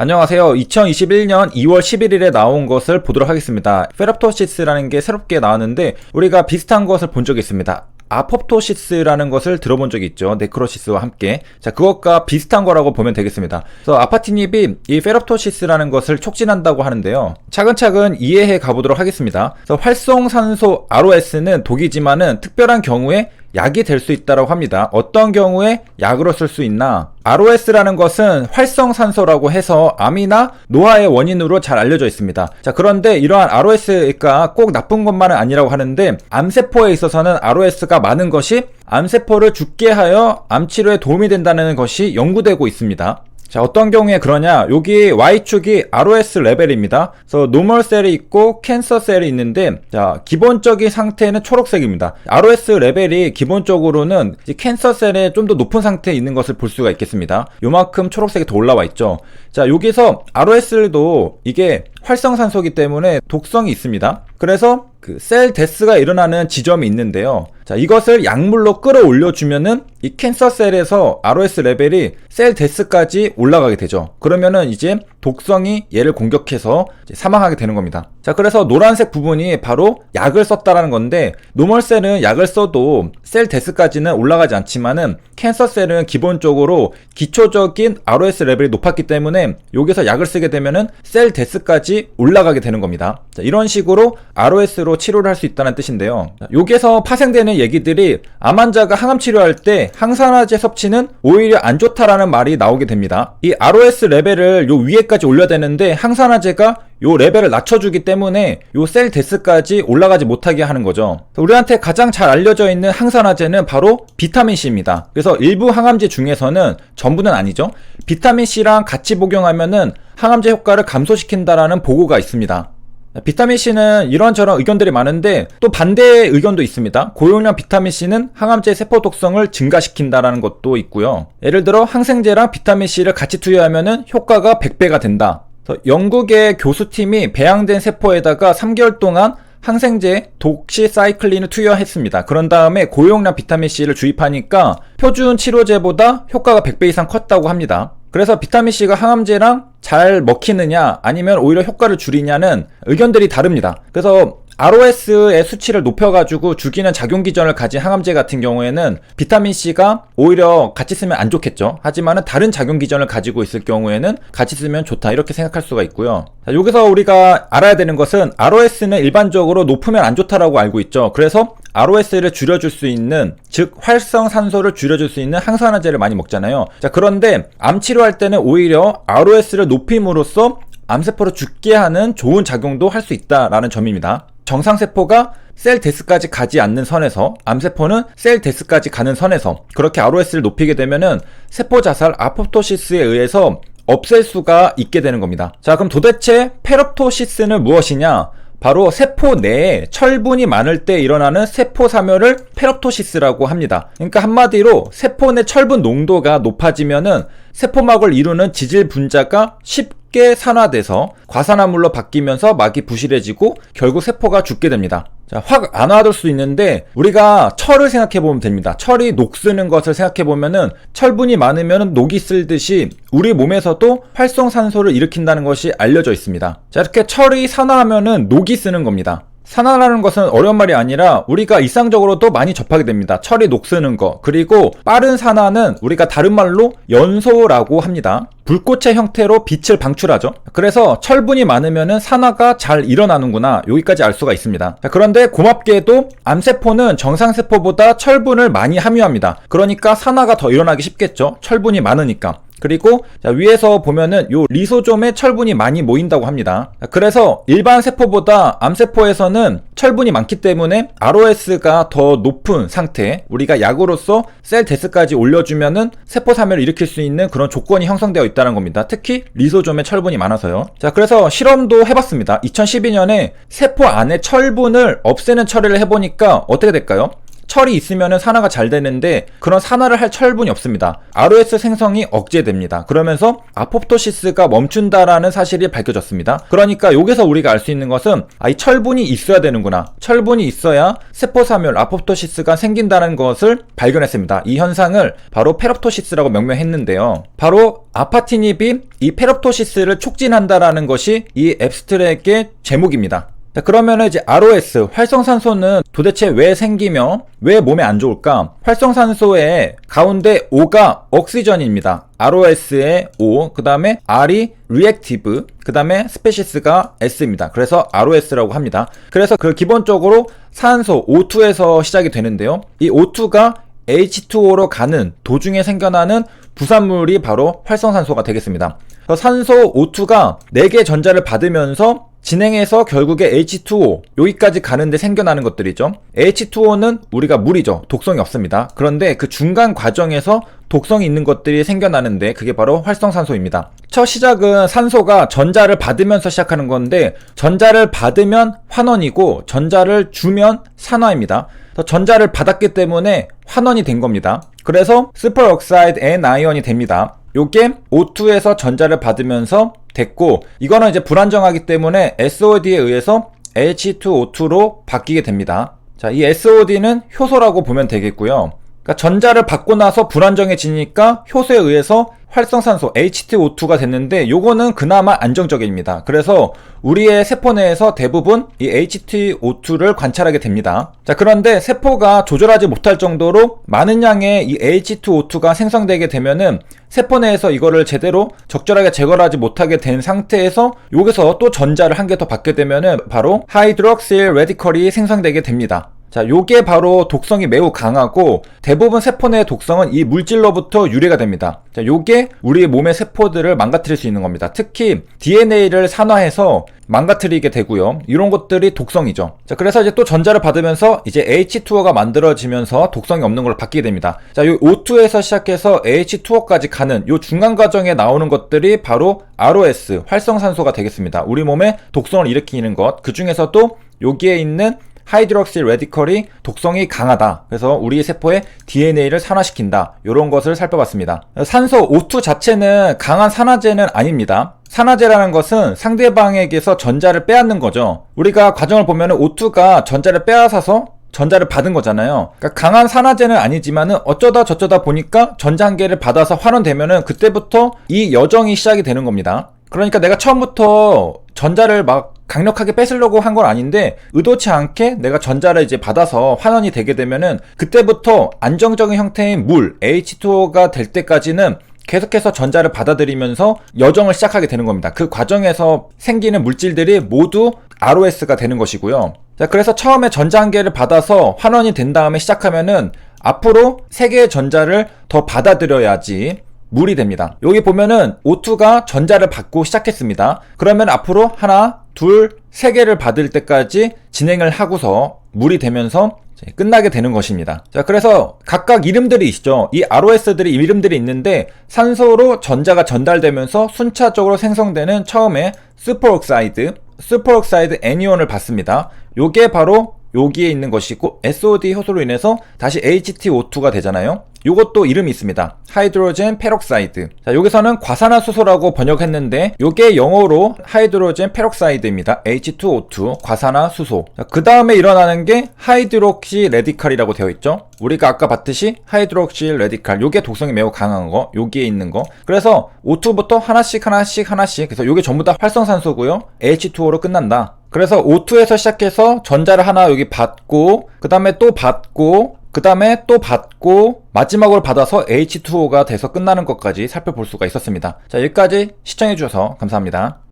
안녕하세요. 2021년 2월 11일에 나온 것을 보도록 하겠습니다. 페롭토시스라는 게 새롭게 나왔는데 우리가 비슷한 것을 본 적이 있습니다. 아포토시스라는 것을 들어본 적이 있죠. 네크로시스와 함께. 자, 그것과 비슷한 거라고 보면 되겠습니다. 그래서 아파티닙이 이 페롭토시스라는 것을 촉진한다고 하는데요. 차근차근 이해해 가보도록 하겠습니다. 그래서 활성산소 ROS는 독이지만은 특별한 경우에 약이 될 수 있다고 합니다. 어떤 경우에 약으로 쓸 수 있나? ROS라는 것은 활성산소라고 해서 암이나 노화의 원인으로 잘 알려져 있습니다. 자, 그런데 이러한 ROS가 꼭 나쁜 것만은 아니라고 하는데 암세포에 있어서는 ROS가 많은 것이 암세포를 죽게 하여 암치료에 도움이 된다는 것이 연구되고 있습니다. 자, 어떤 경우에 그러냐? 여기 Y축이 ROS 레벨입니다. 그래서 노멀 셀이 있고 캔서 셀이 있는데, 자, 기본적인 상태는 초록색입니다. ROS 레벨이 기본적으로는 캔서 셀에 좀 더 높은 상태에 있는 것을 볼 수가 있겠습니다. 요만큼 초록색이 더 올라와 있죠. 자, 여기서 ROS도 이게 활성산소이기 때문에 독성이 있습니다. 그래서 그 셀 데스가 일어나는 지점이 있는데요. 자, 이것을 약물로 끌어올려주면은 이 캔서 셀에서 ROS 레벨이 셀 데스까지 올라가게 되죠. 그러면은 이제 독성이 얘를 공격해서 이제 사망하게 되는 겁니다. 자, 그래서 노란색 부분이 바로 약을 썼다라는 건데, 노멀 셀은 약을 써도 셀 데스까지는 올라가지 않지만은 캔서 셀은 기본적으로 기초적인 ROS 레벨이 높았기 때문에 여기서 약을 쓰게 되면은 셀 데스까지 올라가게 되는 겁니다. 자, 이런 식으로 ROS로 치료를 할 수 있다는 뜻인데요. 자, 여기서 파생되는 얘기들이 암 환자가 항암 치료할 때 항산화제 섭취는 오히려 안 좋다라는 말이 나오게 됩니다. 이 ROS 레벨을 요 위에까지 올려야 되는데 항산화제가 요 레벨을 낮춰주기 때문에 요 셀 데스까지 올라가지 못하게 하는 거죠. 우리한테 가장 잘 알려져 있는 항산화제는 바로 비타민C입니다. 그래서 일부 항암제 중에서는, 전부는 아니죠, 비타민C랑 같이 복용하면은 항암제 효과를 감소시킨다라는 보고가 있습니다. 비타민C는 이런저런 의견들이 많은데 또 반대의 의견도 있습니다. 고용량 비타민C는 항암제 세포 독성을 증가시킨다라는 것도 있고요. 예를 들어 항생제랑 비타민C를 같이 투여하면은 효과가 100배가 된다. 영국의 교수팀이 배양된 세포에다가 3개월 동안 항생제 독시사이클린을 투여했습니다. 그런 다음에 고용량 비타민C를 주입하니까 표준 치료제보다 효과가 100배 이상 컸다고 합니다. 그래서 비타민C가 항암제랑 잘 먹히느냐 아니면 오히려 효과를 줄이냐는 의견들이 다릅니다. 그래서 ROS의 수치를 높여가지고 죽이는 작용 기전을 가진 항암제 같은 경우에는 비타민C가 오히려 같이 쓰면 안 좋겠죠. 하지만은 다른 작용 기전을 가지고 있을 경우에는 같이 쓰면 좋다, 이렇게 생각할 수가 있고요. 자, 여기서 우리가 알아야 되는 것은 ROS는 일반적으로 높으면 안 좋다라고 알고 있죠. 그래서 ROS를 줄여줄 수 있는, 즉 활성산소를 줄여줄 수 있는 항산화제를 많이 먹잖아요. 자, 그런데 암 치료할 때는 오히려 ROS를 높임으로써 암세포를 죽게 하는 좋은 작용도 할 수 있다라는 점입니다. 정상세포가 셀 데스까지 가지 않는 선에서, 암세포는 셀 데스까지 가는 선에서 그렇게 ROS를 높이게 되면은 세포 자살 아포토시스에 의해서 없앨 수가 있게 되는 겁니다. 자, 그럼 도대체 페롭토시스는 무엇이냐? 바로 세포 내에 철분이 많을 때 일어나는 세포 사멸을 페롭토시스라고 합니다. 그러니까 한마디로 세포 내 철분 농도가 높아지면은 세포막을 이루는 지질 분자가 쉽게 산화돼서 과산화물로 바뀌면서 막이 부실해지고 결국 세포가 죽게 됩니다. 자, 확 안 와둘 수 있는데 우리가 철을 생각해보면 됩니다. 철이 녹쓰는 것을 생각해보면은 철분이 많으면 녹이 쓸듯이 우리 몸에서도 활성산소를 일으킨다는 것이 알려져 있습니다. 자, 이렇게 철이 산화하면은 녹이 쓰는 겁니다. 산화라는 것은 어려운 말이 아니라 우리가 일상적으로도 많이 접하게 됩니다. 철이 녹쓰는 거. 그리고 빠른 산화는 우리가 다른 말로 연소라고 합니다. 불꽃의 형태로 빛을 방출하죠. 그래서 철분이 많으면은 산화가 잘 일어나는구나, 여기까지 알 수가 있습니다. 자, 그런데 고맙게도 암세포는 정상세포보다 철분을 많이 함유합니다. 그러니까 산화가 더 일어나기 쉽겠죠. 철분이 많으니까. 그리고 자, 위에서 보면은 요 리소좀에 철분이 많이 모인다고 합니다. 자, 그래서 일반 세포보다 암세포에서는 철분이 많기 때문에 ROS가 더 높은 상태, 우리가 약으로서 셀 데스까지 올려주면은 세포 사멸을 일으킬 수 있는 그런 조건이 형성되어 있다는 겁니다. 특히 리소좀에 철분이 많아서요. 자, 그래서 실험도 해봤습니다. 2012년에 세포 안에 철분을 없애는 처리를 해보니까 어떻게 될까요? 철이 있으면은 산화가 잘 되는데 그런 산화를 할 철분이 없습니다. ROS 생성이 억제됩니다. 그러면서 아포프토시스가 멈춘다라는 사실이 밝혀졌습니다. 그러니까 여기서 우리가 알 수 있는 것은 이 철분이 있어야 되는구나. 철분이 있어야 세포사멸 아포프토시스가 생긴다는 것을 발견했습니다. 이 현상을 바로 페롭토시스라고 명명했는데요. 바로 아파티닙이 이 페롭토시스를 촉진한다라는 것이 이 앱스트랙의 제목입니다. 자, 그러면 이제 ROS, 활성산소는 도대체 왜 생기며 왜 몸에 안 좋을까? 활성산소의 가운데 O가 옥시전입니다. ROS의 O, 그 다음에 R이 reactive, 그 다음에 스페시스가 S입니다. 그래서 ROS라고 합니다. 그래서 기본적으로 산소 O2에서 시작이 되는데요. 이 O2가 H2O로 가는 도중에 생겨나는 부산물이 바로 활성산소가 되겠습니다. 그래서 산소 O2가 4개의 전자를 받으면서 진행해서 결국에 H2O 여기까지 가는데 생겨나는 것들이죠. H2O는 우리가 물이죠. 독성이 없습니다. 그런데 그 중간 과정에서 독성이 있는 것들이 생겨나는데 그게 바로 활성산소입니다. 첫 시작은 산소가 전자를 받으면서 시작하는 건데 전자를 받으면 환원이고 전자를 주면 산화입니다. 전자를 받았기 때문에 환원이 된 겁니다. 그래서 슈퍼옥사이드 N아이언이 됩니다. 요게 O2에서 전자를 받으면서 됐고, 이거는 이제 불안정하기 때문에 SOD에 의해서 H2O2로 바뀌게 됩니다. 자, 이 SOD는 효소라고 보면 되겠고요. 그러니까 전자를 받고 나서 불안정해지니까 효소에 의해서 활성산소 H2O2가 됐는데 요거는 그나마 안정적입니다. 그래서 우리의 세포 내에서 대부분 이 H2O2를 관찰하게 됩니다. 자, 그런데 세포가 조절하지 못할 정도로 많은 양의 이 H2O2가 생성되게 되면은 세포 내에서 이거를 제대로 적절하게 제거를 하지 못하게 된 상태에서 여기서 또 전자를 한 개 더 받게 되면은 바로 하이드록실 레디컬이 생성되게 됩니다. 자, 요게 바로 독성이 매우 강하고 대부분 세포 내의 독성은 이 물질로부터 유래가 됩니다. 자, 요게 우리 몸의 세포들을 망가뜨릴 수 있는 겁니다. 특히 DNA를 산화해서 망가뜨리게 되고요. 이런 것들이 독성이죠. 자, 그래서 이제 또 전자를 받으면서 이제 H2O가 만들어지면서 독성이 없는 걸로 바뀌게 됩니다. 자, 요 O2에서 시작해서 H2O까지 가는 요 중간 과정에 나오는 것들이 바로 ROS, 활성산소가 되겠습니다. 우리 몸에 독성을 일으키는 것, 그 중에서도 여기에 있는 하이드록실 레디컬이 독성이 강하다. 그래서 우리 세포의 DNA를 산화시킨다. 이런 것을 살펴봤습니다. 산소 O2 자체는 강한 산화제는 아닙니다. 산화제라는 것은 상대방에게서 전자를 빼앗는 거죠. 우리가 과정을 보면 O2가 전자를 빼앗아서 전자를 받은 거잖아요. 그러니까 강한 산화제는 아니지만은 어쩌다 저쩌다 보니까 전자 한 개를 받아서 환원되면은 그때부터 이 여정이 시작이 되는 겁니다. 그러니까 내가 처음부터 전자를 막 강력하게 뺏으려고 한 건 아닌데 의도치 않게 내가 전자를 이제 받아서 환원이 되게 되면은 그때부터 안정적인 형태인 물 H2O가 될 때까지는 계속해서 전자를 받아들이면서 여정을 시작하게 되는 겁니다. 그 과정에서 생기는 물질들이 모두 ROS가 되는 것이고요. 자, 그래서 처음에 전자 한 개를 받아서 환원이 된 다음에 시작하면은 앞으로 3개의 전자를 더 받아들여야지 물이 됩니다. 여기 보면은 O2가 전자를 받고 시작했습니다. 그러면 앞으로 하나, 둘, 3개를 받을 때까지 진행을 하고서 물이 되면서 끝나게 되는 것입니다. 자, 그래서 각각 이름들이 있죠. 이 ROS들이 이름들이 있는데 산소로 전자가 전달되면서 순차적으로 생성되는 처음에 슈퍼옥사이드 애니온을 받습니다. 요게 바로 여기에 있는 것이고 SOD 효소로 인해서 다시 HTO2가 되잖아요. 요것도 이름이 있습니다. 하이드로젠 페록사이드. 자, 여기서는 과산화수소라고 번역했는데 요게 영어로 하이드로젠 페록사이드입니다. H2O2 과산화수소. 그 다음에 일어나는 게 하이드록시 레디칼이라고 되어 있죠. 우리가 아까 봤듯이 하이드록시 레디칼, 요게 독성이 매우 강한 거, 여기에 있는 거. 그래서 O2부터 하나씩 그래서 요게 전부 다 활성산소고요. H2O로 끝난다. 그래서 O2에서 시작해서 전자를 하나 여기 받고 그 다음에 또 받고 그 다음에 또 받고 마지막으로 받아서 H2O가 돼서 끝나는 것까지 살펴볼 수가 있었습니다. 자, 여기까지 시청해주셔서 감사합니다.